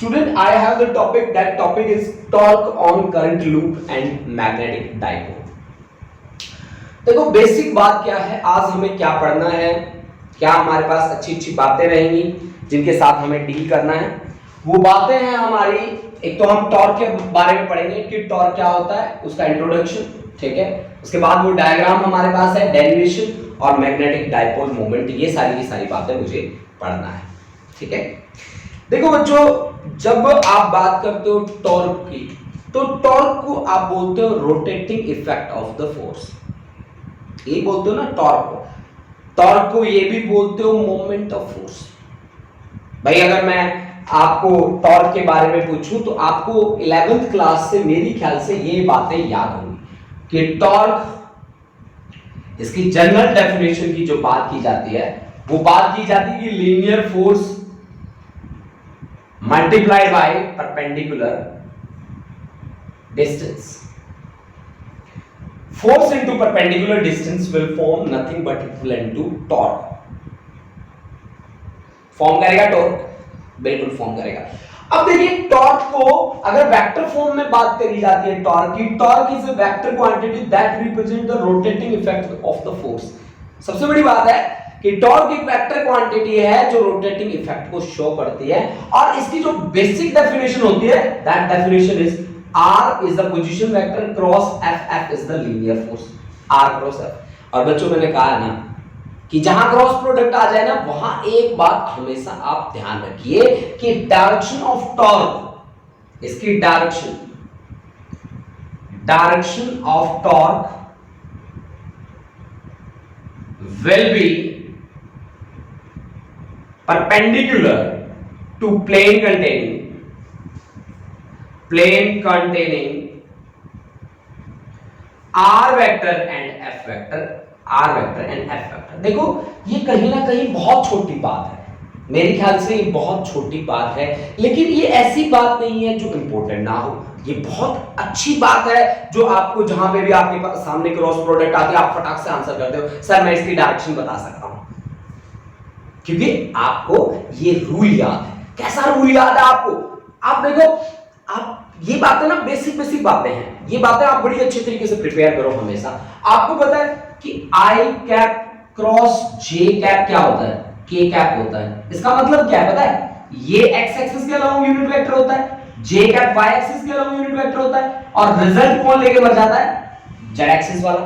Student, I have the topic. That topic is torque on current loop and magnetic dipole. देखो basic बात क्या है, आज हमें क्या पढ़ना है, क्या हमारे पास अच्छी अच्छी बातें रहेंगी जिनके साथ हमें डील करना है। वो बातें हैं हमारी, एक तो हम टॉर्क के बारे में पढ़ेंगे कि टॉर्क क्या होता है, उसका इंट्रोडक्शन, ठीक है। उसके बाद वो डायग्राम हमारे पास है, डेरिवेशन और मैग्नेटिक डाइपोल मोमेंट, ये सारी की सारी बातें मुझे पढ़ना है, ठीक है। देखो बच्चों, जब आप बात करते हो टॉर्क की, तो टॉर्क को आप बोलते हो rotating effect of the force, ये बोलते हो ना टॉर्क को ये भी बोलते हो मोमेंट ऑफ फोर्स। भाई अगर मैं आपको टॉर्क के बारे में पूछूं तो आपको 11th क्लास से मेरी ख्याल से ये बातें याद होंगी कि टॉर्क, इसकी जनरल डेफिनेशन की जो बात की जाती है वो बात की जाती है कि linear force multiplied by perpendicular distance. Force into perpendicular distance will form nothing but equivalent to torque. Form करेगा टॉर्क, बिल्कुल फॉर्म करेगा। अब देखिए टॉर्क को अगर वेक्टर फॉर्म में बात करी जाती है टॉर्क की, torque is a vector quantity that represent the rotating effect of the force. सबसे बड़ी बात है कि टॉर्क एक वेक्टर क्वांटिटी है जो रोटेटिंग इफेक्ट को शो करती है, और इसकी जो बेसिक डेफिनेशन होती है, that definition is R is the position vector cross F is the linear force, R cross F। और बच्चों मैंने कहा है ना कि जहां क्रॉस प्रोडक्ट आ जाए ना, वहां एक बात हमेशा आप ध्यान रखिए कि डायरेक्शन ऑफ टॉर्क, इसकी direction of torque will be perpendicular to plane containing R vector and F vector, R vector and F vector। देखो ये कहीं ना कहीं बहुत छोटी बात है, मेरे ख्याल से ये बहुत छोटी बात है, लेकिन ये ऐसी बात नहीं है जो इंपॉर्टेंट ना हो। ये बहुत अच्छी बात है जो आपको, जहां पे भी आपके पास सामने क्रॉस प्रोडक्ट आती है, आप फटाक से आंसर करते हो, सर मैं इसकी डायरेक्शन बता सकता हूं, क्योंकि आपको ये रूल याद है। कैसा रूल याद है आपको? आप देखो, आप ये बातें ना बेसिक बातें हैं, ये बातें आप बड़ी अच्छे तरीके से प्रिपेयर करो हमेशा। आपको पता है कि आई कैप क्रॉस जे कैप क्या होता है, के कैप होता है। इसका मतलब क्या है पता है? ये एक्स एक्सिस के अलोंग यूनिट वेक्टर होता है, जे कैप वाई एक्सिस के अलोंग यूनिट वेक्टर होता है, और रिजल्ट कौन लेके मर जाता है? जेड एक्सिस वाला।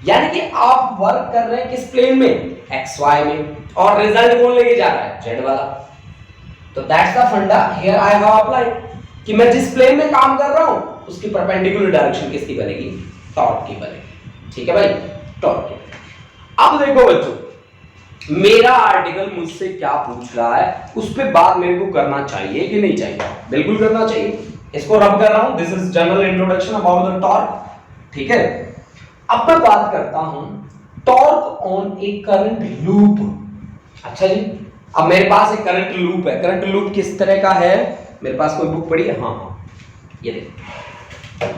यानी कि आप वर्क कर रहे हैं किस प्लेन में? एक्स वाई में, और रिजल्ट कौन लेके जा रहा है? जेड वाला। तो दैट्स द फंडा हियर आई हैव अप्लाइड कि मैं जिस प्लेन में काम कर रहा हूं उसकी परपेंडिकुलर डायरेक्शन किसकी बनेगी? टॉर्क की बनेगी, ठीक है भाई, टॉर्क की। अब देखो बच्चों, मेरा आर्टिकल मुझसे क्या पूछ रहा है, उस पे बात मेरे को करना चाहिए कि नहीं चाहिए? बिल्कुल करना चाहिए। इसको रब कर रहा हूं, this is general introduction about the torque, ठीक है। अब मैं बात करता हूं torque on A current loop. अच्छा जी, अब मेरे पास एक करंट लूप है। करंट लूप किस तरह का है? मेरे पास कोई बुक पड़ी है? हाँ, ये देखो,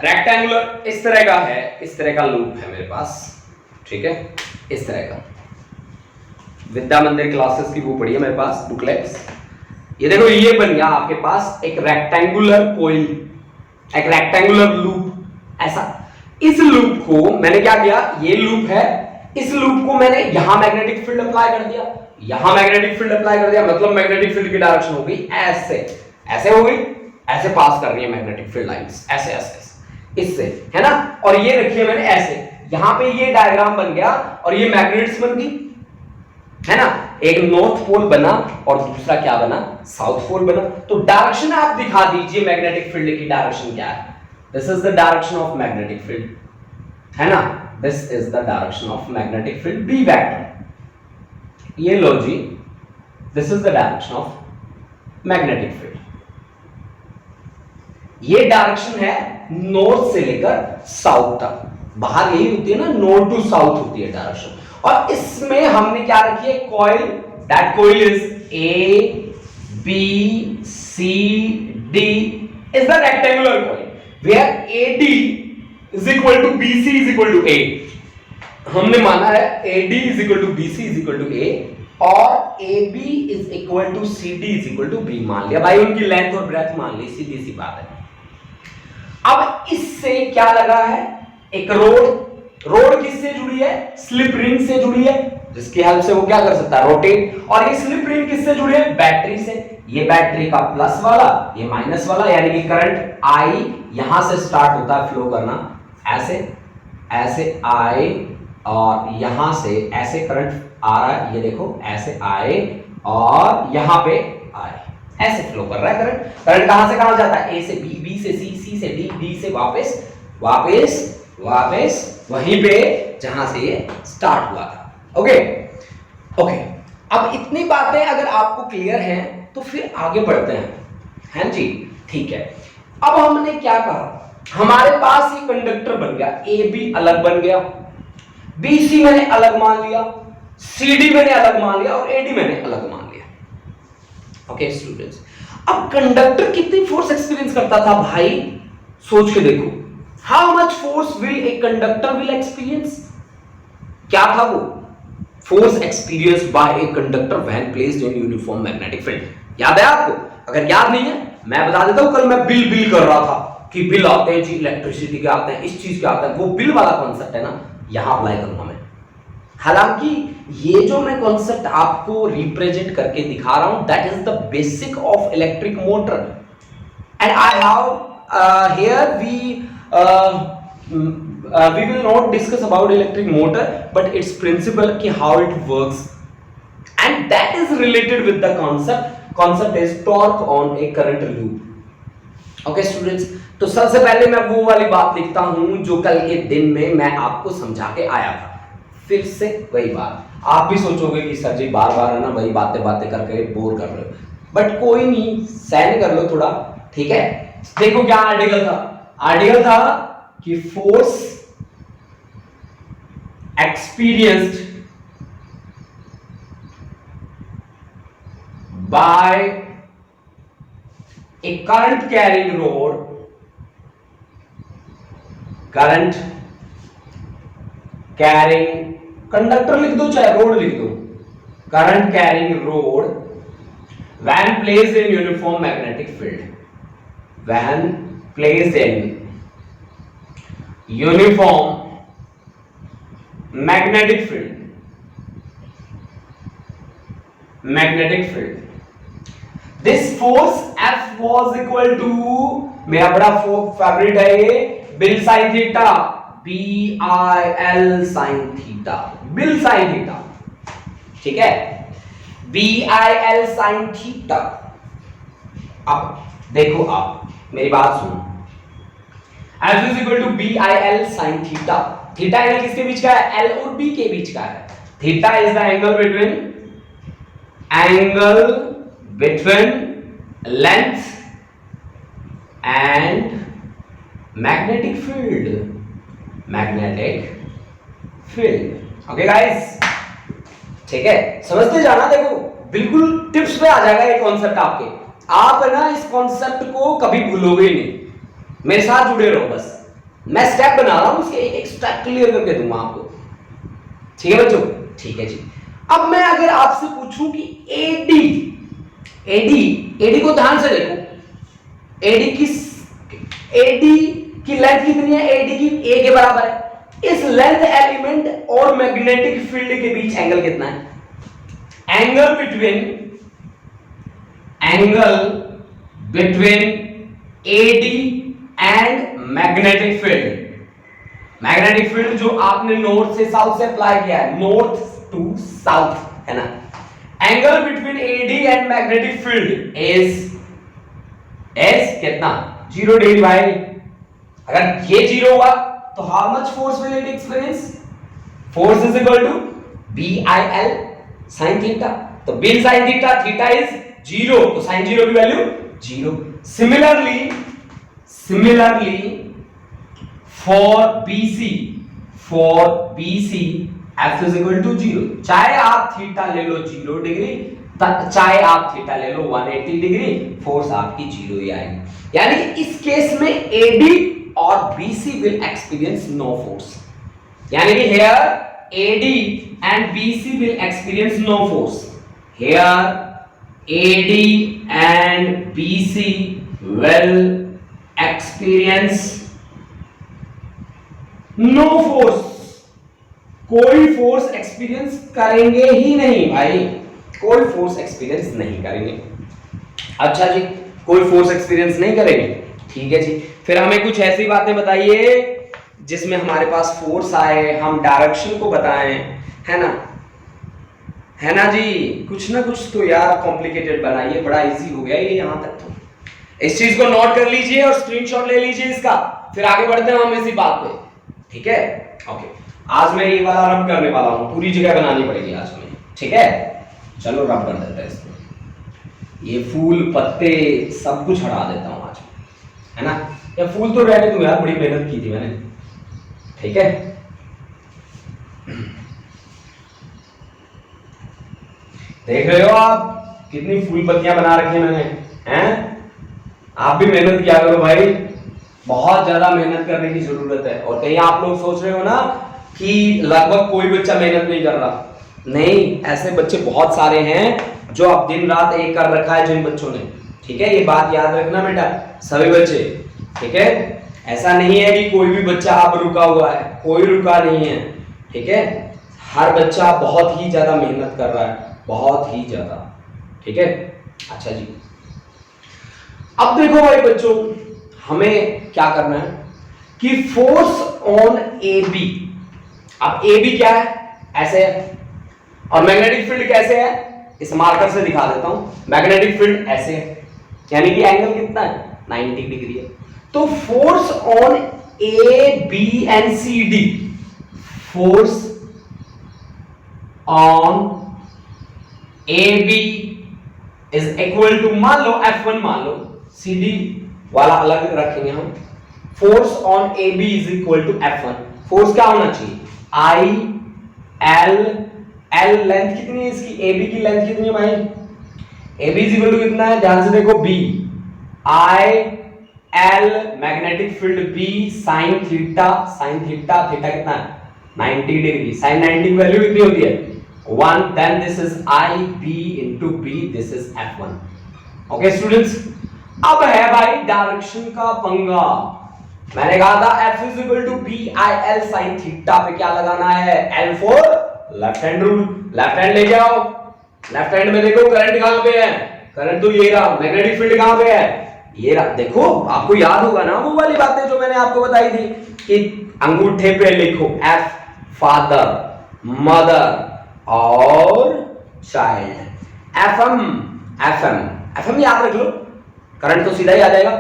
रेक्टेंगुलर इस तरह का है, इस तरह का लूप है मेरे पास, ठीक है, इस तरह का। विद्या मंदिर क्लासेस की बुक पड़ी है मेरे पास, बुकलेट्स। ये देखो, ये बन गया आपके पास एक रेक्टेंगुलर कॉइल, एक रेक्टेंगुलर लूप ऐसा। इस लूप को मैंने क्या किया, ये लूप है, इस लूप को मैंने यहां मैग्नेटिक फील्ड अप्लाई कर दिया, यहां मैग्नेटिक फील्ड अप्लाई कर दिया, मतलब मैग्नेटिक फील्ड की डायरेक्शन हो गई ऐसे, ऐसे हो गई, ऐसे पास कर रही है मैग्नेटिक फील्ड लाइंस, ऐसे ऐसे इससे, है ना। और ये रखी है मैंने ऐसे, यहां पे ये डायग्राम बन गया और ये मैग्नेट्स बन गई, है ना। एक नॉर्थ पोल बना और दूसरा क्या बना? साउथ पोल बना। तो डायरेक्शन आप दिखा दीजिए मैग्नेटिक फील्ड की डायरेक्शन क्या है। This is the direction of magnetic field, है ना। This is the direction of magnetic field B vector. ये लो जी, this is the direction of magnetic field. ये डायरेक्शन है नॉर्थ से लेकर साउथ तक, बाहर यही होती है ना, नॉर्थ टू साउथ होती है डायरेक्शन। और इसमें हमने क्या रखी है? Coil, that coil is A B C D is the rectangular coil where A D is equal to B C is equal to A. हमने माना है AD is equal to BC is equal to A, और A B is equal to C D is equal to B मान लिया भाई, उनकी length और breath मान ली, सीधी सी बात है। अब इससे क्या लगा है, एक रोड किससे जुड़ी है, स्लिप रिंग से जुड़ी है, जिसकी हेल्प से वो क्या कर सकता है, रोटेट। और ये स्लिप रिंग किससे जुड़ी है, बैटरी से। ये बैटरी का प्लस वाला, ये माइनस वाला, यानी कि करंट आई यहां से स्टार्ट होता है फ्लो करना, ऐसे आई, और यहां से ऐसे करंट आ रहा है, ये देखो ऐसे आए और यहां पे आए, ऐसे फ्लो कर रहा है करंट कहां से कहां जाता है, ए से बी, बी से सी, सी से डी, डी से वापस वहीं पे जहां से ये स्टार्ट हुआ था। ओके, अब इतनी बातें अगर आपको क्लियर हैं तो फिर आगे बढ़ते हैं जी, ठीक है। अब हमने क्या कहा, हमारे पास ये कंडक्टर बन गया, ए बी अलग बन गया, बी सी मैंने अलग मान लिया, सी डी मैंने अलग मान लिया और ए डी मैंने अलग मान लिया। ओके स्टूडेंट्स, अब कंडक्टर कितनी फोर्स एक्सपीरियंस करता था भाई, सोच के देखो, how much force will a conductor will experience, क्या था वो, force experience by a conductor when placed in uniform magnetic field. याद है आपको? अगर याद नहीं है मैं बता देता हूं, कल मैं बिल कर रहा था कि बिल आते हैं जी, इलेक्ट्रिसिटी के आते हैं, इस चीज के आते हैं, वो बिल वाला कॉन्सेप्ट है ना, यहां अप्लाई करूंगा मैं। हालांकि ये जो मैं कॉन्सेप्ट आपको रिप्रेजेंट करके दिखा रहा हूं, that is the basic of electric motor, and I have here we will not discuss about electric motor, but its principle ki how it works, and that is related with the concept is torque on a current loop। okay students, तो सबसे पहले मैं वो वाली बात लिखता हूं जो कल के दिन में मैं आपको समझा के आया था। फिर से वही बात, आप भी सोचोगे कि सर जी बार बार है ना वही बातें करके बोर कर रहे हो, बट कोई नहीं, सहन कर लो थोड़ा, ठीक है। देखो क्या आर्टिकल था कि force experienced by a current carrying rod, conductor लिख दो चाहे रोड लिख दो, current carrying road when placed in uniform magnetic field, when placed in uniform magnetic field, this force F was equal to, मेरा बड़ा favourite है ये, bill sine theta, BIL sine theta, bill sine theta, ठीक है, BIL sine theta. अब देखो, आप मेरी बात सुनो, F is equal to BIL sine theta, theta angle किसके बीच का है, L और B के बीच का है। Theta is the angle between length and magnetic field. Okay guys, ठीक है, समझते जाना। देखो बिल्कुल टिप्स पे आ जाएगा ये कॉन्सेप्ट आपके, आप है ना इस कॉन्सेप्ट को कभी भूलोगे ही नहीं, मेरे साथ जुड़े रहो बस। मैं स्टेप बना रहा हूं, उसके एक स्टेप क्लियर करके दूंगा आपको, ठीक है बच्चों, ठीक है जी। अब मैं अगर आपसे पूछूं कि एडी को ध्यान से देखो, एडी की लेंथ कितनी है, एडी की ए के बराबर है। इस लेंथ एलिमेंट और मैग्नेटिक फील्ड के बीच एंगल कितना है, angle between AD and magnetic field जो आपने नॉर्थ से साउथ से अप्लाई किया है, नॉर्थ टू साउथ है ना, angle between AD and magnetic field is कितना, 0 डिग्री भाई। अगर ये 0 हुआ तो how much force will it experience, force is equal to BIL sin theta, तो बिल sin थीटा इज 0, तो sin 0 की value 0। Similarly for BC F is equal to 0, चाहे आप थीटा ले लो 0 डिग्री, चाहे आप थीटा ले लो 180 डिग्री, फोर्स आपकी 0 ही आएगी। यानी कि इस केस में AD और BC will experience no force, यानी कि here AD and BC will experience no force. Here AD and BC will experience no force. कोई फोर्स एक्सपीरियंस करेंगे ही नहीं भाई, कोई फोर्स एक्सपीरियंस नहीं करेंगे। अच्छा जी, कोई फोर्स एक्सपीरियंस नहीं करेंगे, ठीक है जी। फिर हमें कुछ ऐसी बातें बताइए जिसमें हमारे पास फोर्स आए, हम डायरेक्शन को बताएं, है ना, है ना जी। कुछ ना कुछ तो यार कॉम्प्लिकेटेड बनाइए, बड़ा इजी हो गया ये यहां तक तो। इस चीज को नोट कर लीजिए और स्क्रीनशॉट ले लीजिए इसका, फिर आगे बढ़ते हैं हम इसी बात पे, ठीक है। ओके, आज मैं ये वाला रब करने वाला हूं, पूरी जगह बनानी पड़ेगी आज में, ठीक है। चलो रब कर देते हैं इसको, ये फूल पत्ते सब कुछ हटा देता हूं आज, है ना। या फूल तो रहने दूं यार, बड़ी मेहनत की थी मैंने, ठीक है। देख रहे हो आप कितनी फूल पत्तियां बना रखी है मैंने, हैं। आप भी मेहनत किया करो भाई, बहुत ज्यादा मेहनत करने की जरूरत है। और कहीं आप लोग सोच रहे हो ना कि लगभग कोई बच्चा मेहनत नहीं कर रहा, नहीं, ऐसे बच्चे बहुत सारे हैं जो अब दिन रात एक कर रखा है जिन बच्चों ने, ठीक है। ये बात याद रखना बेटा, सभी बच्चे, ठीक है। ऐसा नहीं है कि कोई भी बच्चा अब रुका हुआ है, कोई रुका नहीं है, ठीक है। हर बच्चा बहुत ही ज्यादा मेहनत कर रहा है, बहुत ही ज्यादा, ठीक है। अच्छा जी, अब देखो भाई बच्चों, हमें क्या करना है कि फोर्स ऑन AB, अब AB क्या है, ऐसे है, और मैग्नेटिक फील्ड कैसे है, इस मार्कर से दिखा देता हूं। मैग्नेटिक फील्ड ऐसे है, यानी कि एंगल कितना है, 90 डिग्री है। तो force on AB and CD, force on AB is equal to, मान लो F1, मान लो, CD वाला अलग रखेंगे हम। Force on AB is equal to F1। Force क्या होना चाहिए, L लेंथ कितनी है इसकी, AB की लेंथ कितनी है भाई, AB इज इक्वल टू कितना है, ध्यान से देखो, B, L magnetic field B sin theta, theta कितना है, 90 डिग्री। sin 90 की वैल्यू कितनी होती है, 1, then this is IB into B, this is F1। Okay students, अब है भाई डायरेक्शन का पंगा। मैंने कहा था F is equal to BIL sin theta पे क्या लगाना है, L for left hand rule. Left hand लेके आओ, लेफ्ट हैंड में देखो करंट कहां पे है, करंट तो ये रहा। मैग्नेटिक फील्ड कहां पे है, ये रहा। देखो आपको याद होगा ना वो वाली बातें जो मैंने आपको बताई थी कि अंगूठे पे लिखो F फादर, मदर और चाइल्ड। FM याद रख लो, करंट तो सीधा ही आ जाएगा।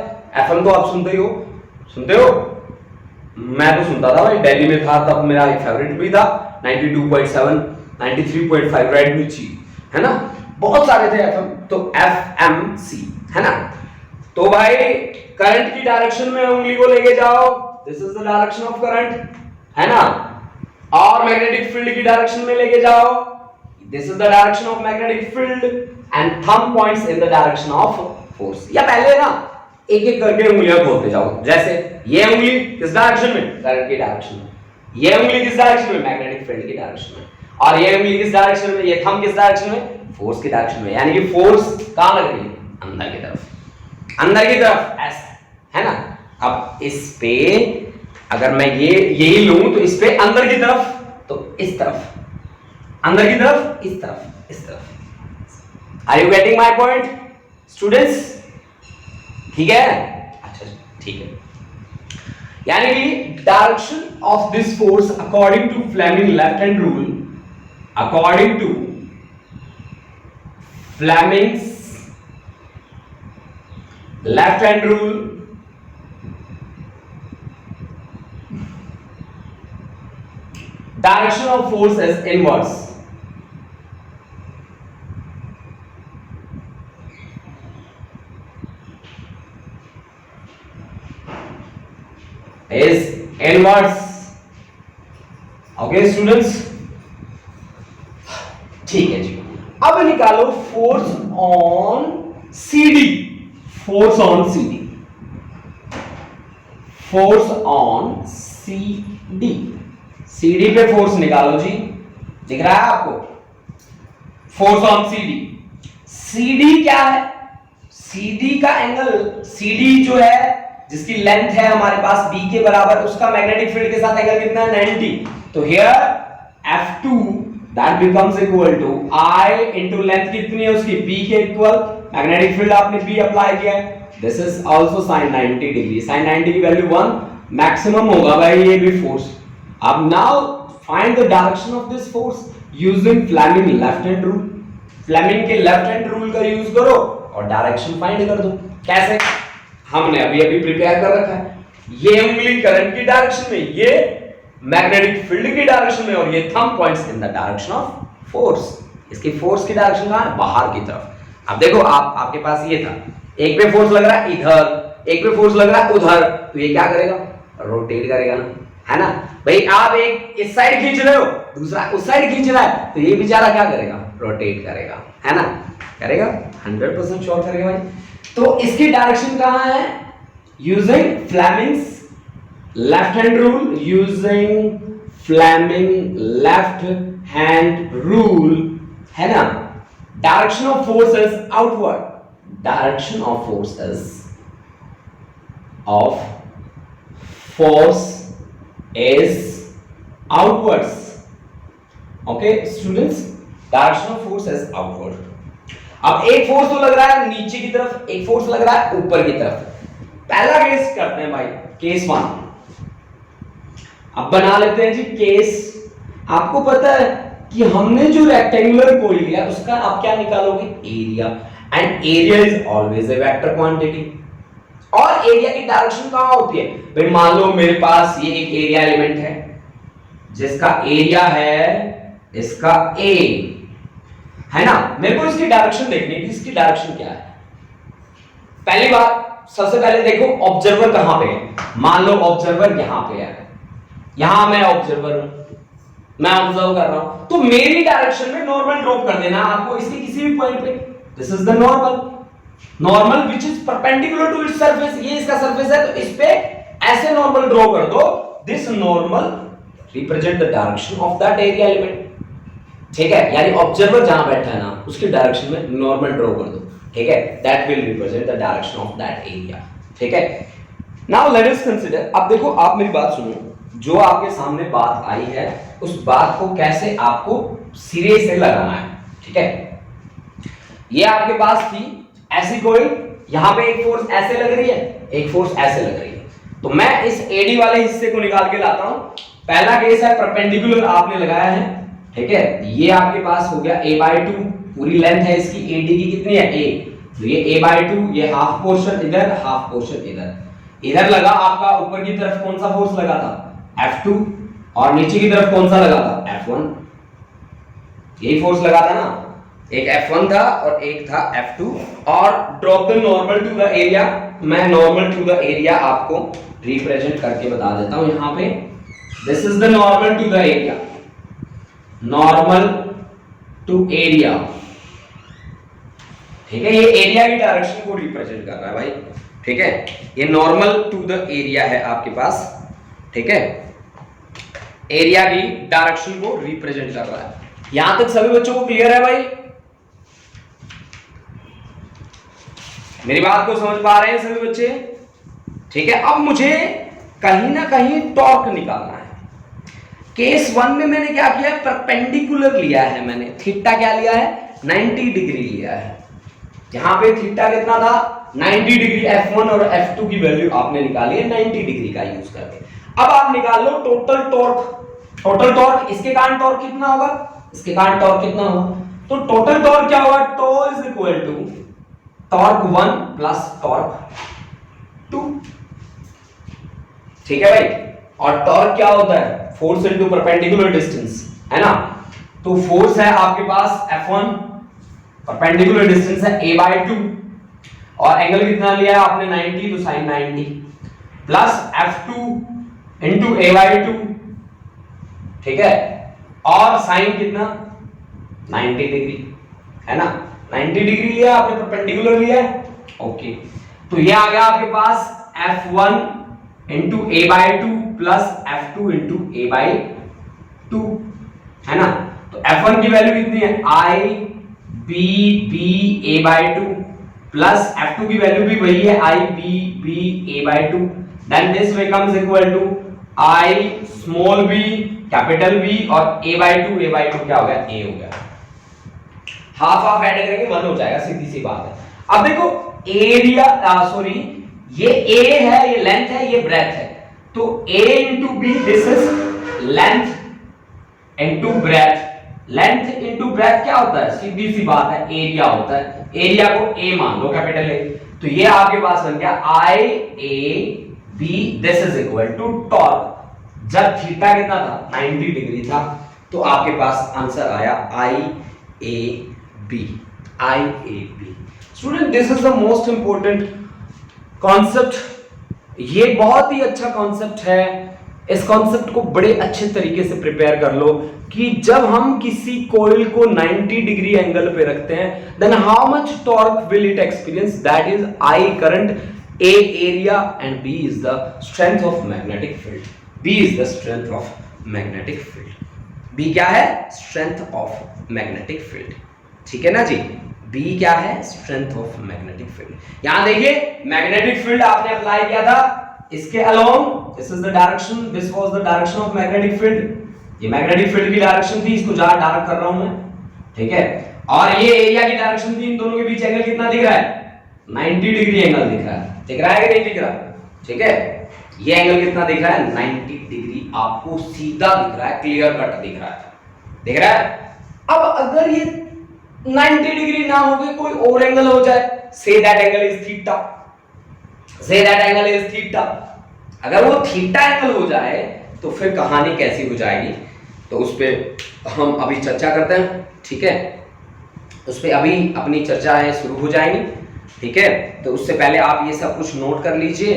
FM तो आप सुनते हो, मैं तो सुनता था भाई, दिल्ली में था तब मेरा एक फेवरेट भी था, 92.7, 93.5 रेड मिर्ची, है ना, बहुत सारे थे FM। तो FMC, है ना। तो भाई करंट की डायरेक्शन में उंगली को लेके जाओ, this is the direction of current, है ना। और मैग्नेटिक फील्ड की डायरेक्शन में लेके जाओ, this is the direction of magnetic field, and thumb points in the direction of force. या पहले ना एक एक करके उंगलियां खोलते जाओ, जैसे ये उंगली किस डायरेक्शन में, करंट की डायरेक्शन में, ये उंगली किस डायरेक्शन में, मैग्नेटिक फील्ड की डायरेक्शन में, और ये उंगली किस डायरेक्शन में, ये थंब किस डायरेक्शन में, फोर्स की डायरेक्शन में। यानी कि फोर्स कहां लग रही है, अंदर की तरफ, ऐसा, है ना। अब इस पे अगर मैं यही लूं तो इस पे अंदर की तरफ, तो इस तरफ, अंदर की तरफ, इस तरफ। Are you getting my point students, ठीक है। अच्छा ठीक है, यानी कि direction of this force according to Fleming left hand rule, according to Fleming's left hand rule, direction of force is inverse, okay students, ठीक है जी। अब निकालो force on CD, force on CD, force on CD, CD पे force निकालो जी, दिख रहा है आपको, फोर्स ऑन CD। CD क्या है? CD का एंगल, CD जो है जिसकी लेंथ है हमारे पास B के बराबर, उसका मैग्नेटिक फील्ड के साथ एंगल कितना है? 90। तो here F2 that becomes equal to I into length कितनी है उसकी? B के इक्वल, मैग्नेटिक फील्ड आपने B अप्लाई किया है, this is also sin 90 degree. sin 90 की वैल्यू 1, मैक्सिमम होगा भाई ये भी फोर्स। अब now find the direction of this force using Fleming left hand rule. Fleming के लेफ्ट हैंड रूल का यूज करो और डायरेक्शन फाइंड कर दो। कैसे? हमने अभी अभी प्रिपेयर कर रखा है, ये उंगली करंट की डायरेक्शन में, ये मैग्नेटिक फील्ड की डायरेक्शन में, और ये thumb points in the direction of force. इसकी फोर्स की डायरेक्शन कहां है? बाहर की तरफ। अब देखो आपके पास ये था, एक पे फोर्स लग रहा है इधर, एक पे फोर्स लग रहा है उधर, तो ये क्या करेगा? रोटेट करेगा ना, है ना भाई। आप एक इस साइड खींच रहे हो, दूसरा उस साइड खींच रहा है, तो ये बेचारा क्या करेगा? रोटेट करेगा, है ना, करेगा, 100% श्योर करेगा भाई। तो इसकी डायरेक्शन कहां है? Using Fleming's left hand rule, using Fleming left hand rule, है ना, direction of force is outward, direction of force is outwards. Okay students, direction of force is outward. अब एक फोर्स तो लग रहा है नीचे की तरफ, एक फोर्स लग रहा है ऊपर की तरफ। पहला केस करते हैं भाई, केस 1। अब बना लेते हैं जी केस। आपको पता है कि हमने जो रेक्टेंगुलर कोई लिया उसका आप क्या निकालोगे? Area. And area is always a vector quantity. और एरिया की डायरेक्शन कहां होती है भाई? मान लो मेरे पास ये एक एरिया एलिमेंट है जिसका एरिया है इसका A, है ना। मेरे को इसकी डायरेक्शन देखनी है कि इसकी डायरेक्शन क्या है। पहली बात, सबसे पहले देखो ऑब्जर्वर कहां पे है। मान लो ऑब्जर्वर यहां पे है, यहां मैं ऑब्जर्वर हूं, मैं ऑब्जर्व कर रहा हूं, तो मेरी डायरेक्शन में नॉर्मल ड्रॉप कर देना आपको इसके किसी भी पॉइंट पे। This is the normal which is perpendicular to its surface। ये इसका सरफेस है तो इस पे ऐसे नॉर्मल ड्रॉ कर दो। This normal represent the direction of that area element। ठीक है, यानी ऑब्जर्वर जहां बैठा है ना उसकी डायरेक्शन में नॉर्मल ड्रॉ कर दो, ठीक है, that will represent the direction of that area। ठीक है, now let us consider। अब देखो आप मेरी बात सुनो, जो आपके सामने बात आई है उस बात को कैसे आपको सिरे से लगाना है। ठीक है, ये आपके पास थी ऐसी कोई, यहां पे एक फोर्स ऐसे लग रही है, एक फोर्स ऐसे लग रही है, तो मैं इस एडी वाले हिस्से को निकाल के लाता हूं। पहला केस है परपेंडिकुलर आपने लगाया है, ठीक है, ये आपके पास हो गया a/2, पूरी लेंथ है इसकी एडी की कितनी है? a, तो ये a/2, ये हाफ पोर्शन इधर, हाफ पोर्शन इधर। इधर लगा आपका ऊपर की तरफ कौन सा फोर्स लगा था? F2, और नीचे की तरफ कौन सा लगा था? F1। यही फोर्स लगा था ना, एक F1 था और एक था F2। और drop the normal to the area. मैं नॉर्मल टू द एरिया आपको रिप्रेजेंट करके बता देता हूं यहां पे। This is the normal to the area, normal to area, ठीक है, ये एरिया की डायरेक्शन को रिप्रेजेंट कर रहा है भाई। ठीक है, ये नॉर्मल टू द एरिया है आपके पास, ठीक है, एरिया की डायरेक्शन को रिप्रेजेंट कर रहा है। यहां तक सभी बच्चों को क्लियर है भाई? मेरी बात को समझ पा रहे हैं सभी बच्चे? ठीक है, अब मुझे कहीं ना कहीं टॉर्क निकालना है। केस 1 में मैंने क्या किया? परपेंडिकुलर लिया है मैंने, थीटा क्या लिया है? 90 डिग्री लिया है। यहां पे थीटा कितना था? 90 डिग्री। F1 और F2 की वैल्यू आपने निकाली है 90 डिग्री का यूज करके। अब आप निकाल लो टोटल टॉर्क। टोटल टॉर्क, इसके कारण टॉर्क कितना होगा? इसके कारण टॉर्क कितना होगा? तो टोटल टॉर्क क्या होगा? Tau is equal to torque 1 plus torque 2। ठीक है भाई, और टॉर्क क्या होता है? फोर्स इनटू परपेंडिकुलर डिस्टेंस, है ना। तो फोर्स है आपके पास F1, परपेंडिकुलर डिस्टेंस है a/2, और एंगल कितना लिया है आपने? 90, तो sin 90 plus F2 into a/2, ठीक है, और साइन कितना? 90 डिग्री, है ना। 90 डिग्री लिया आपने, परपेंडिकुलर लिया है, ओके। तो ये आ गया आपके पास F1 into a/2 plus F2 into a/2, 2, है ना। तो F1 की वैल्यू कितनी है, I B B A by 2 plus F2 की वैल्यू भी वही है, I B B A by 2, then this becomes equal to I small b capital B और A by 2 क्या हो गया, A हो गया। हाफ हाफ ऐड करेंगे 1 हो जाएगा, सीधी सी बात है। अब देखो एरिया, सॉरी ये A है, ये लेंथ है, ये ब्रेथ है, तो A into B, this is length into breadth. Length into breadth क्या होता है, सीधी सी बात है, एरिया होता है। एरिया को A मान लो, कैपिटल A, तो ये आपके पास बन गया I A B, this is equal to torque. जब थीटा कितना था, 90 डिग्री था, तो आपके पास आंसर आया I A B, I A B। Student this is the most important concept. ये बहुत ही अच्छा कॉन्सेप्ट है, इस कॉन्सेप्ट को बड़े अच्छे तरीके से प्रिपेयर कर लो कि जब हम किसी कॉइल को 90 डिग्री एंगल पे रखते हैं, then how much torque will it experience, that is I current, A area and B is the strength of magnetic field. B is the strength of magnetic field. B क्या है, strength of magnetic field, ठीक है ना जी। B क्या है, strength of magnetic field. यहां देखिए magnetic field आपने अप्लाई किया था इसके along, this is the direction, this was the direction of magnetic field. ये मैग्नेटिक फील्ड की डायरेक्शन थी, इसको जहां डार्क कर रहा हूं मैं, ठीक है। और ये एरिया की डायरेक्शन थी, इन दोनों के बीच एंगल कितना दिख रहा है, 90 डिग्री एंगल दिख रहा है, दिख रहा है कि नहीं दिख रहा, ठीक है। ये एंगल कितना दिख रहा है, 90 डिग्री आपको सीधा दिख रहा है, क्लियर कट दिख रहा है, दिख रहा है। अब अगर ये 90 डिग्री ना हो के कोई और एंगल हो जाए, say that angle is theta, say that angle is theta, अगर वो थीटा एंगल हो जाए तो फिर कहानी कैसी हो जाएगी, तो उस पे हम अभी चर्चा करते हैं, ठीक है। उस पे अभी अपनी चर्चाएं शुरू हो जाएंगी, ठीक है। तो उससे पहले आप ये सब कुछ नोट कर लीजिए,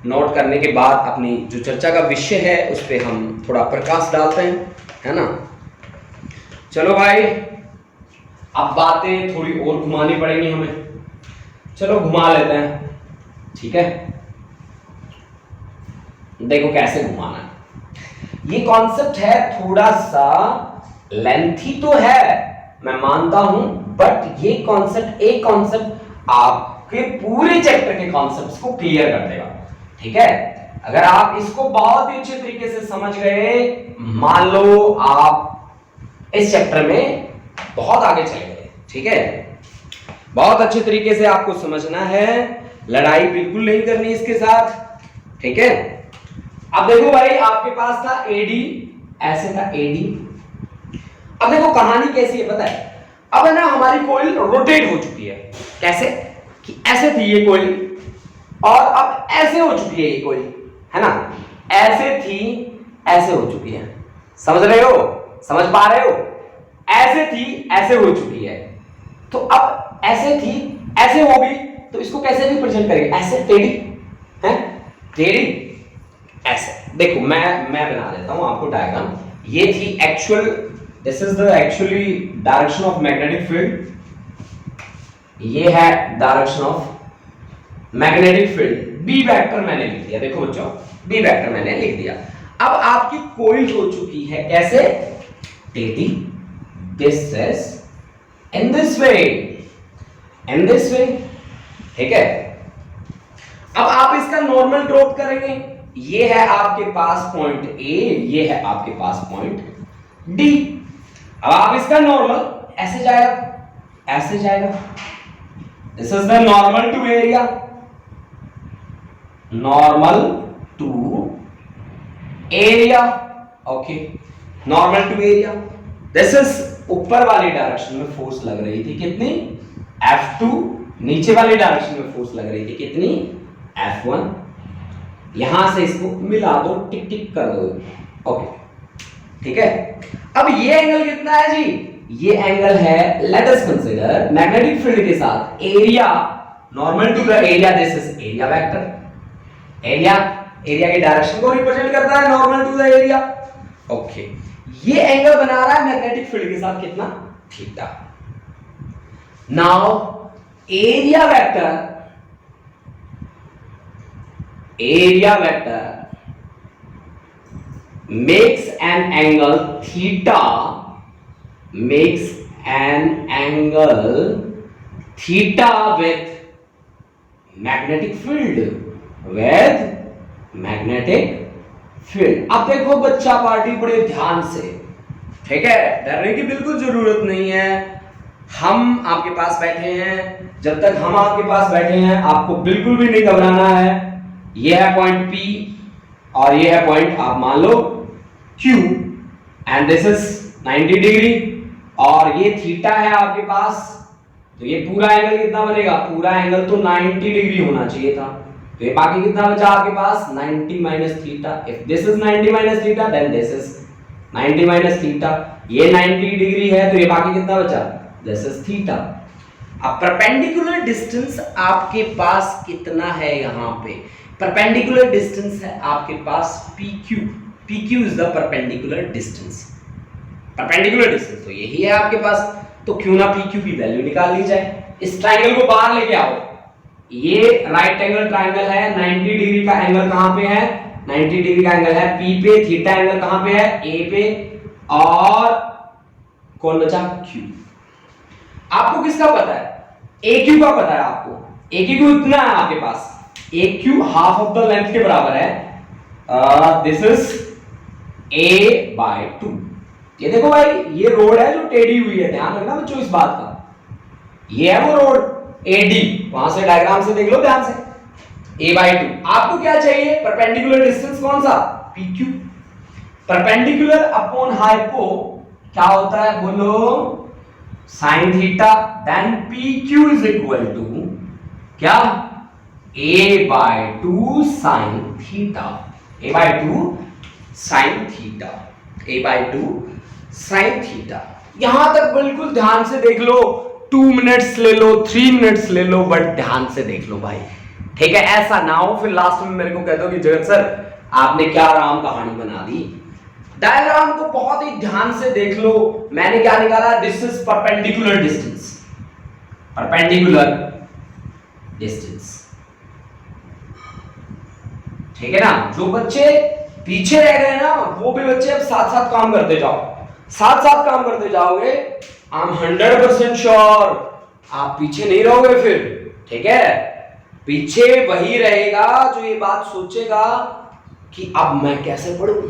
नोट करने के बाद अपनी जो चर्चा का विषय है उस पे हम थोड़ा प्रकाश डालते हैं, है ना। चलो भाई, अब बातें थोड़ी और घुमानी पड़ेंगी हमें, चलो घुमा लेते हैं, ठीक है। देखो कैसे घुमाना है। ये कॉन्सेप्ट है थोड़ा सा लेंथी तो है, मैं मानता हूं, बट ये कॉन्सेप्ट, एक कॉन्सेप्ट आपके पूरे चैप्टर के कॉन्सेप्ट्स को क्लियर कर देगा, ठीक है। अगर आप इसको बहुत ही अच्छे तरीके से समझ गए, मान लो आप इस चैप्टर में बहुत आगे चले गए, ठीक है। बहुत अच्छे तरीके से आपको समझना है, लड़ाई बिल्कुल नहीं करनी इसके साथ, ठीक है। अब देखो भाई, आपके पास था AD, ऐसे था AD। अब देखो कहानी कैसी है पता है, अब है ना हमारी कॉइल रोटेट हो चुकी है, कैसे कि ऐसे थी ये कॉइल और अब ऐसे हो चुकी है ये कॉइल, है ना। ऐसे थी, ऐसे हो चुकी है, समझ रहे हो, समझ पा रहे हो, ऐसे थी, ऐसे हो चुकी है। तो अब ऐसे थी, ऐसे होगी, तो इसको कैसे रिप्रेजेंट करेंगे, ऐसे टेढ़ी है, टेढ़ी ऐसे। देखो मैं बना देता हूं आपको डायग्राम। ये थी actual, this is the actually direction of magnetic field, ये है direction of magnetic field. B vector मैंने लिख दिया, देखो बच्चों बी वेक्टर मैंने लिख दिया। अब आपकी कॉइल हो चुकी है कैसे, टेढ़ी, this is in this way, in this way, ठीक है। अब आप इसका नॉर्मल ड्रॉप करेंगे, ये है आपके पास पॉइंट ए, ये है आपके पास पॉइंट डी। अब आप इसका नॉर्मल ऐसे जाएगा, ऐसे जाएगा, this is the normal to area, normal to area, okay, normal to area. This is ऊपर वाली डायरेक्शन में फोर्स लग रही थी कितनी, F2, नीचे वाली डायरेक्शन में फोर्स लग रही थी कितनी, F1। यहां से इसको मिला दो, टिक टिक कर दो, ओके, ठीक है। अब ये एंगल कितना है जी, ये एंगल है, let us consider magnetic field के साथ area, normal to the area, this is area vector. Area, area की डायरेक्शन को रिप्रेजेंट करता है, normal to the area, okay. ये एंगल बना रहा है मैग्नेटिक फील्ड के साथ कितना, theta. Now area vector, area vector makes an angle theta, makes an angle theta with magnetic field, with magnetic field. अब देखो बच्चा पार्टी बड़े ध्यान से, ठीक है, डरने की बिल्कुल जरूरत नहीं है। हम आपके पास बैठे हैं, जब तक हम आपके पास बैठे हैं आपको बिल्कुल भी नहीं घबराना है। यह है पॉइंट P और यह है पॉइंट आप मान लो Q and this is 90 degree और ये थीटा है आपके पास, तो ये पूरा एंगल कितना बनेगा? पूरा एंगल तो 90 डिग्री होना चाहिए था, तो ये बाकी कितना बचा आपके पास? 90 minus theta. If this is 90 minus theta then this is 90 minus theta. ये 90 डिग्री है तो ये बाकी कितना बचा? This is theta. अब परपेंडिकुलर डिस्टेंस आपके पास कितना है? यहाँ पे परपेंडिकुलर डिस्टेंस है आपके पास PQ। PQ is the perpendicular distance. Perpendicular distance तो यही है आपके पास, तो क्यों ना PQ की वैल्यू निकाल ली जाए। इस ट्रायंगल को बाहर लेके आओ। ये राइट एंगल ट्रायंगल है, 90 डिग्री का एंगल कहां पे है? 90 डिग्री का एंगल है P पे, थीटा एंगल कहां पे है? A पे, और कौन बचा? Q। आपको किसका पता है? AQ का पता है आपको। AQ इतना है आपके पास, AQ half of the length के बराबर है। This is A/2। ये देखो भाई, ये रोड है जो टेढ़ी हुई है, ध्यान रखना बच्चों इस बात का। ये है वो रोड AD, वहां से डायग्राम से देख लो ध्यान से। A/2। आपको क्या चाहिए? परपेंडिकुलर डिस्टेंस कौन सा? PQ। परपेंडिकुलर अपॉन हाइपो क्या होता है बोलो? Sine theta. Then PQ is equal to क्या? A/2 sine theta. A/2 sine theta. A/2 sine theta. यहां तक बिल्कुल ध्यान से देख लो, 2 मिनट्स ले लो, 3 मिनट्स ले लो, बट ध्यान से देख लो भाई, ठीक है? ऐसा ना हो फिर लास्ट में मेरे को कह दो कि जगत सर आपने क्या राम कहानी बना दी। डायग्राम को बहुत ही ध्यान से देख लो। मैंने क्या निकाला? This is perpendicular distance. Perpendicular distance, ठीक है ना? जो बच्चे पीछे रह गए ना वो भी बच्चे अब साथ साथ काम करते जाओ, साथ साथ काम करते जाओगे। आई एम 100% श्योर आप पीछे नहीं रहोगे फिर, ठीक है? पीछे वही रहेगा जो ये बात सोचेगा कि अब मैं कैसे पढ़ूं।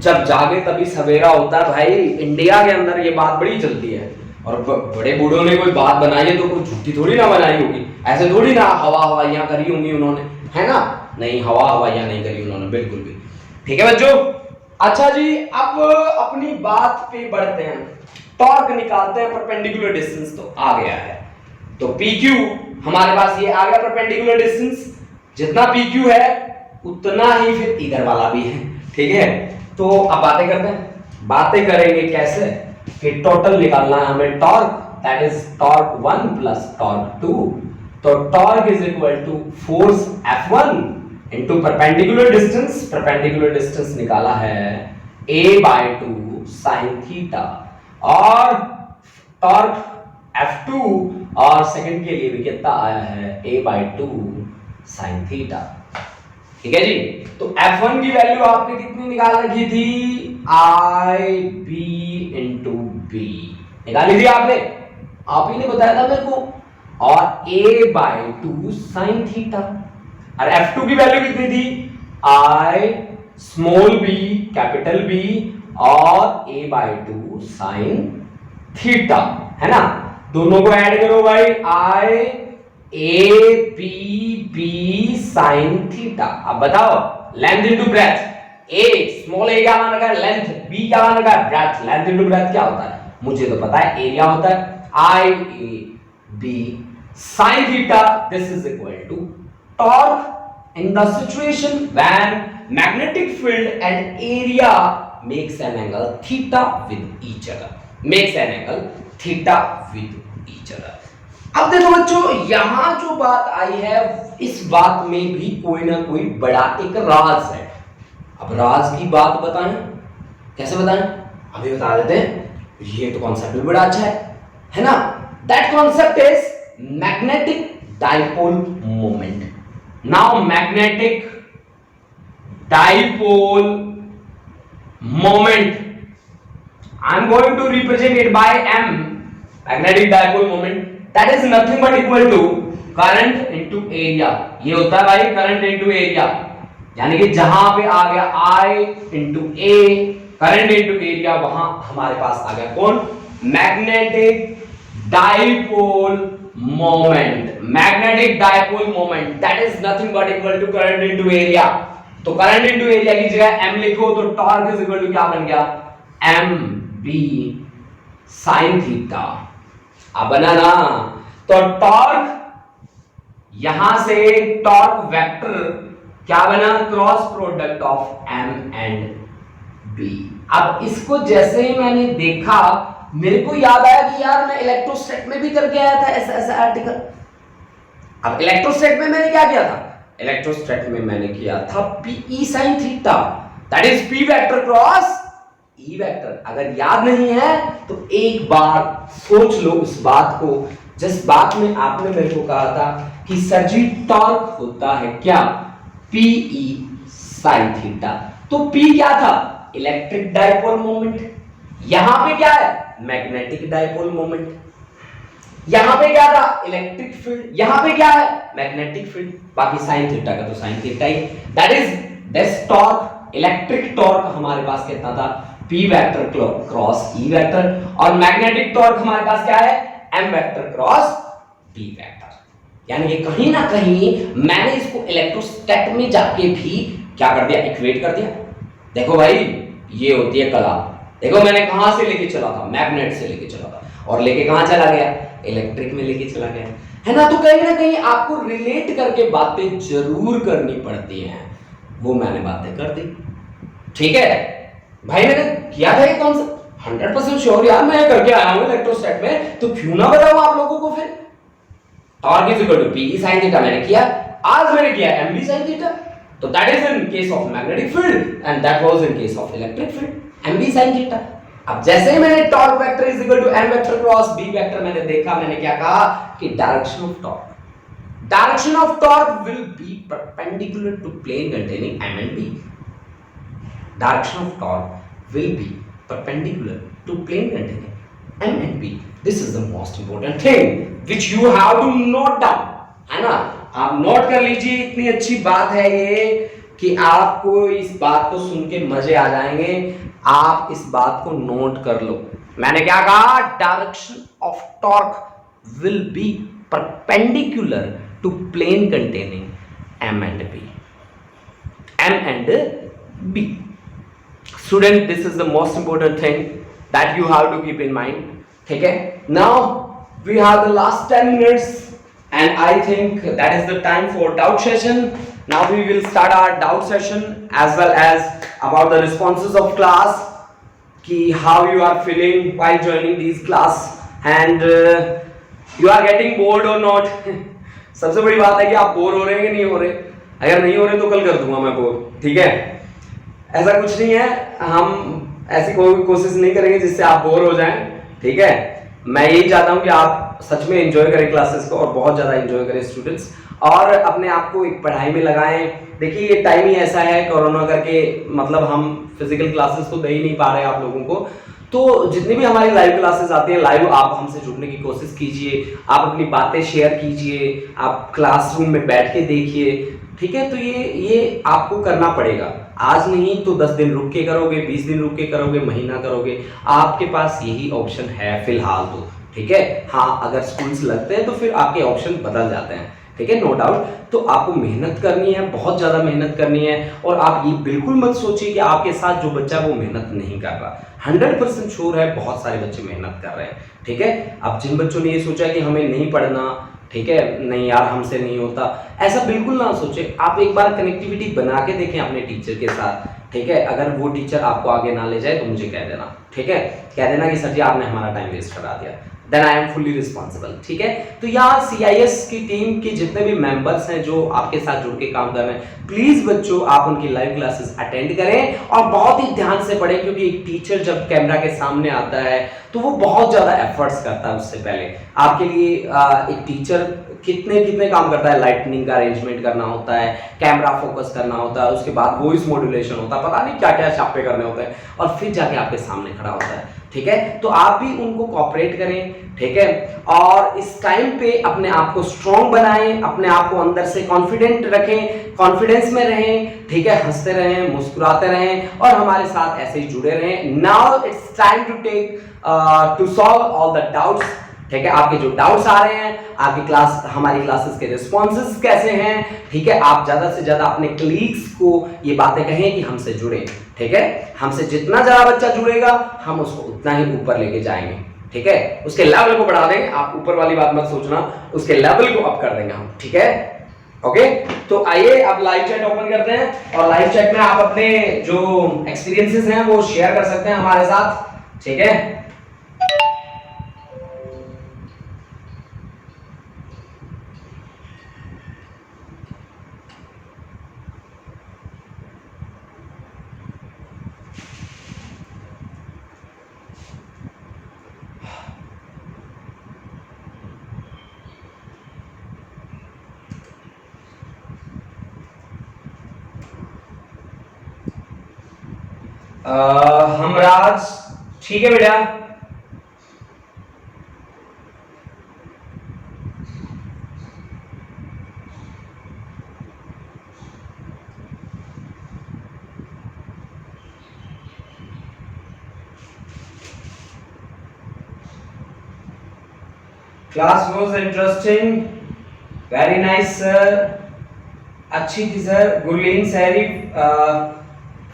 जब जागे तभी सवेरा होता है भाई, इंडिया के अंदर ये बात बड़ी चलती है। और बड़े बूढ़ों ने कोई बात बनाई है तो कोई झूठी थोड़ी ना बनाई होगी, ऐसे थोड़ी ना हवा हवाइयां करी होंगी उन्होंने, है ना? नहीं, हवा हवाइयां नहीं करी उन्होंने बिल्कुल भी, ठीक है बच्चों? अच्छा जी, अब अपनी बात पे बढ़ते हैं, टॉर्क निकालते हैं। परपेंडिकुलर डिस्टेंस तो आ गया है, तो PQ हमारे पास ये आ गया परपेंडिकुलर डिस्टेंस। जितना PQ है उतना ही फिर इधर वाला भी है, ठीक है? तो अब बातें करते हैं। बातें करेंगे कैसे कि टोटल निकालना है हमें torque, that is torque 1 plus torque 2। तो torque is equal to force F1 into perpendicular distance. Perpendicular distance निकाला है A/2 साइन थीटा, और टॉर्क F2 और सेकंड के लिए भी कितना आया है? A/2 साइन थीटा, ठीक है जी? तो F1 की वैल्यू आपने कितनी निकाल रखी थी? IB इंटू B निकाली थी आपने, आप ही ने बताया था मेरे को। और A/2 साइन थीटा, और F2 की वैल्यू कितनी थी? I small b capital B और A/2 साइन थीटा, है ना? दोनों को ऐड करो भाई, AB साइन थीटा। अब बताओ, length into breath, A small a क्या मान रखा है? लेंथ, B क्या मान रखा है? ब्रेथ। लेंथ इंटू ब्रेथ क्या होता है? मुझे तो पता है, एरिया होता है। IAB sine theta, this is equal to torque in the situation when magnetic field and area makes an angle theta with each other, makes an angle theta with each other। अब देखो बच्चों, यहां जो बात आई है इस बात में भी कोई ना कोई बड़ा एक राज है। अब राज की बात बताएं, कैसे बताएं? अभी बता देते हैं। ये तो कॉन्सेप्ट भी बड़ा अच्छा है ना? That concept is magnetic dipole moment. Now magnetic dipole moment. I am going to represent it by M, magnetic dipole moment. That is nothing but equal to current into area. ये होता है भाई current into area, यानी कि जहां पे आ गया I into A, current into area, वहां हमारे पास आ गया कौन? Magnetic dipole moment. Magnetic dipole moment, that is nothing but equal to current into area. तो करंट इंटू एरिया की जगह m लिखो तो टॉर्क इज इक्वल टू क्या बन गया? m b sin theta. अब बना ना, तो टॉर्क यहां से टॉर्क वेक्टर क्या बना? Cross product of m and b। अब इसको जैसे ही मैंने देखा मेरे को याद आया कि यार मैं इलेक्ट्रोस्टैट में भी करके आया था ऐसा ऐसा आर्टिकल। अब इलेक्ट्रोस्टैट में मैंने क्या किया था? इलेक्ट्रोस्टैट में मैंने किया था Pe sin theta, that is P vector cross E vector. अगर याद नहीं है तो एक बार सोच लो इस बात को, जिस बात में आपने मेरे को कहा था कि सर जी टॉर्क होता है क्या? Pe sin theta. तो P क्या था? Electric dipole moment. यहां पे क्या है? Magnetic dipole moment. यहां पे क्या था? Electric field. यहां पे क्या है? Magnetic field. बाकी साइन थीटा का तो sine theta he. That is this torque, electric torque हमारे पास कितना था? P vector cross E vector, और मैग्नेटिक टॉर्क हमारे पास क्या है? M vector cross D vector. यानी कि कहीं ना कहीं मैंने इसको इलेक्ट्रोस्टैट में जाके भी क्या कर दिया? इक्वेट कर दिया। देखो भाई ये होती है कला। देखो मैंने कहां से लेके चला था? मैग्नेट से लेके चला था, और लेके कहां चला गया? इलेक्ट्रिक में लेके चला गया, है ना? तो कहीं ना कहीं आपको रिलेट करके बातें जरूर करनी पड़ती हैं, वो मैंने बातें कर दी। ठीक है भाई, मैंने किया था ये कॉन्सेप्ट 100% श्योर यार, मैं करके आया हूं इलेक्ट्रोस्टैट में, तो क्यों ना बताऊं आप लोगों को। फिर torque is equal to P sin theta मैंने किया, आज मैंने किया M B sin थीटा। तो that is in case of magnetic field and that was in case of electric field, M B sin theta. अब जैसे ही मैंने torque vector is equal to m vector cross b vector मैंने देखा, मैंने क्या कहा कि direction of torque will be perpendicular to plane containing m and b। Direction of torque will be perpendicular to plane containing m and b। This is the most important thing which you have to note down, है ना? आप note कर लीजिए, इतनी अच्छी बात है ये कि आपको इस बात को सुन के मजे आ जाएंगे। आप इस बात को नोट कर लो। मैंने क्या कहा? Direction of torque will be perpendicular to plane containing m and b। Student, this is the most important thing that you have to keep in mind. ठीक है, now we have the last 10 minutes and I think that is the time for doubt session. Now we will start our doubt session as well as about the responses of class, ki how you are feeling while joining these class and you are getting bored or not। सबसे बड़ी बात है कि आप bore हो रहे हैं कि नहीं हो रहे। अगर नहीं हो रहे तो कल कर दूंगा मैं बोर, ठीक है? ऐसा कुछ नहीं है, हम ऐसी कोई कोशिश नहीं करेंगे जिससे आप बोर हो जाएं, ठीक है? मैं यही चाहता हूं कि आप सच में एंजॉय करें क्लासेस को, और बहुत ज़्यादा एंजॉय करें स्टूडेंट्स, और अपने आप को एक पढ़ाई में लगाएं। देखिए ये टाइम ही ऐसा है कोरोना करके, मतलब हम फिजिकल क्लासेस तो दे ही नहीं पा रहे आप लोगों को, तो जितनी भी हमारी लाइव क्लासेस आती हैं, लाइव आप हमसे जुड़ने की कोशिश कीजिए, आप अपनी बातें शेयर कीजिए, आप क्लासरूम में बैठ के देखिए, ठीक है? तो ये आपको करना पड़ेगा। आज नहीं तो 10 दिन रुक के करोगे, 20 दिन रुक के करोगे, महीना करोगे, आपके पास यही ऑप्शन है फिलहाल तो, ठीक है? हाँ, अगर स्कूल्स लगते हैं तो फिर आपके ऑप्शन बदल जाते हैं, ठीक है? No doubt. तो आपको मेहनत करनी है, बहुत ज़्यादा मेहनत करनी है, और आप ये बिल्कुल मत सोचिए कि आपके साथ जो बच्चा वो मेहनत नहीं कर रहा। 100% श्योर है बहुत सारे बच्चे मेहनत कर रहे हैं, ठीक है? अब जिन बच्चों ने ये सोचा कि हमें नहीं पढ़ना, ठीक है, नहीं यार हमसे नहीं होता, ऐसा बिल्कुल ना सोचे। आप एक बार कनेक्टिविटी बना के देखें अपने टीचर के साथ, ठीक है? अगर वो टीचर आपको आगे ना ले जाए तो मुझे कह देना, ठीक है? कह देना कि सर जी आपने हमारा टाइम वेस्ट करा दिया, then I am fully responsible, ठीक है? तो यहाँ CIS की टीम के जितने भी मेंबर्स हैं जो आपके साथ जुड़ के काम कर रहे हैं, प्लीज बच्चों आप उनकी लाइव क्लासेस अटेंड करें और बहुत ही ध्यान से पढ़ें, क्योंकि एक टीचर जब कैमरा के सामने आता है तो वो बहुत ज्यादा एफर्ट्स करता है उससे पहले। आपके लिए एक टीचर कितने कितने काम करता है, लाइटनिंग का अरेंजमेंट करना होता है, कैमरा फोकस करना होता है, उसके बाद वॉइस मॉड्यूलेशन होता है, पता नहीं क्या क्या छापे करने होते हैं, और फिर जाके आपके सामने खड़ा होता है। ठीक है, तो आप भी उनको कोऑपरेट करें। ठीक है, और इस टाइम पे अपने आप को स्ट्रॉन्ग बनाएं, अपने आप को अंदर से कॉन्फिडेंट रखें, कॉन्फिडेंस में रहें। ठीक है, हंसते रहें, मुस्कुराते रहें और हमारे साथ ऐसे ही जुड़े रहें। Now it's time to take to solve all the doubts. ठीक है, आपके जो डाउट्स आ रहे हैं, आपकी क्लास, हमारी क्लासेस के रिस्पॉन्सेज कैसे हैं। ठीक है, आप ज्यादा से ज्यादा अपने कलीग्स को ये बातें कहें कि हमसे जुड़े। ठीक है, हमसे जितना ज्यादा बच्चा जुड़ेगा हम उसको उतना ही ऊपर लेके जाएंगे। ठीक है, उसके लेवल को बढ़ा देंगे, आप ऊपर वाली बात मत सोचना, उसके लेवल को अप कर देंगे हम। ठीक है, ओके, तो आइए अब लाइव चैट ओपन करते हैं और लाइव चैट में आप अपने जो एक्सपीरियंसेस हैं वो शेयर कर सकते हैं हमारे साथ। ठीक है, हमराज, ठीक है बेटा। Class was interesting, very nice sir, अच्छी थी सर। गुरलीन सैरी,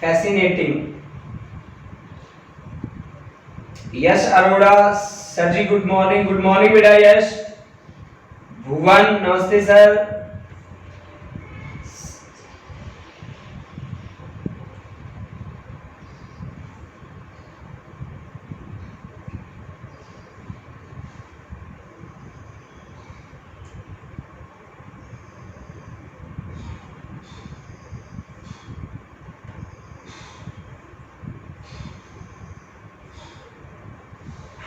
फैसिनेटिंग। यश अरोड़ा सर जी, गुड मॉर्निंग। गुड मॉर्निंग बेटा यश। भुवन, नमस्ते सर।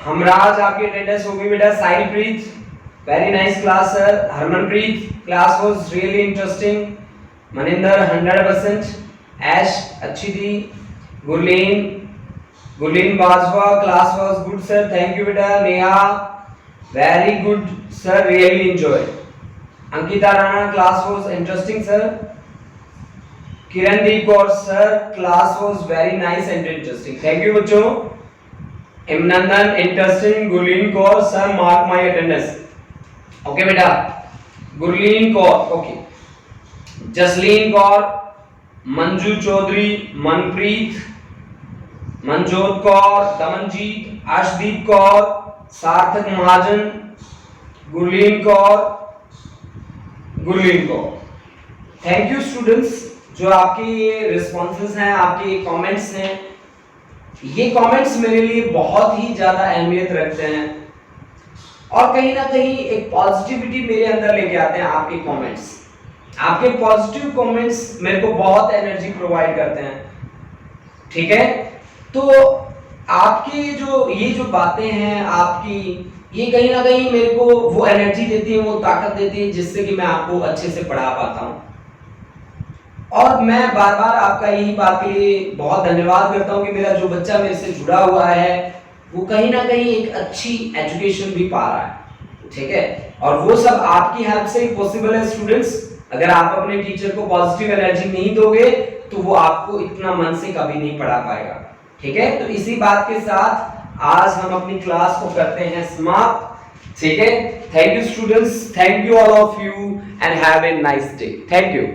हमराज, आपकी अटेंडेंस हो गई बेटा। Sahilpreet, very nice class sir. Harmanpreet, class was really interesting. Maninder, 100%। Aish, अच्छी थी। Gurleen Bajwa, class was good sir, thank you बेटा। Neha, very good sir, really enjoy. Ankita Rana, class was interesting sir. Kirandeep Kaur sir, class was very nice and interesting, thank you बच्चों। Imnandan, interesting. Gurleen Kaur sir, mark my attendance. Okay बेटा, Gurleen Kaur, okay. Jasleen Kaur, Manju Chaudhary, Manpreet, Manjot Kaur, Damanjeet, Ashdeep Kaur, Sarthak Mahajan, Gurleen Kaur, Gurleen Kaur. Thank you students, जो आपके ये responses हैं, आपके ये comments हैं, ये कमेंट्स मेरे लिए बहुत ही ज्यादा अहमियत रखते हैं और कहीं ना कहीं एक पॉजिटिविटी मेरे अंदर लेके आते हैं। आपके कमेंट्स, आपके पॉजिटिव कमेंट्स मेरे को बहुत एनर्जी प्रोवाइड करते हैं। ठीक है, तो आपकी ये जो बातें हैं आपकी, ये कहीं ना कहीं मेरे को वो एनर्जी देती है, वो ताकत देती है, जिससे कि मैं आपको अच्छे से पढ़ा पाता हूँ। और मैं बार बार आपका यही बात के लिए बहुत धन्यवाद करता हूँ कि मेरा जो बच्चा मेरे से जुड़ा हुआ है वो कहीं ना कहीं एक अच्छी एजुकेशन भी पा रहा है। ठीक है, और वो सब आपकी हेल्प से ही पॉसिबल है स्टूडेंट्स। अगर आप अपने टीचर को पॉजिटिव एनर्जी नहीं दोगे तो वो आपको इतना मन से कभी नहीं पढ़ा पाएगा। ठीक है, तो इसी बात के साथ आज हम अपनी क्लास को करते हैं समाप्त। ठीक है, thank you students, thank you all of you and have a nice day. Thank you.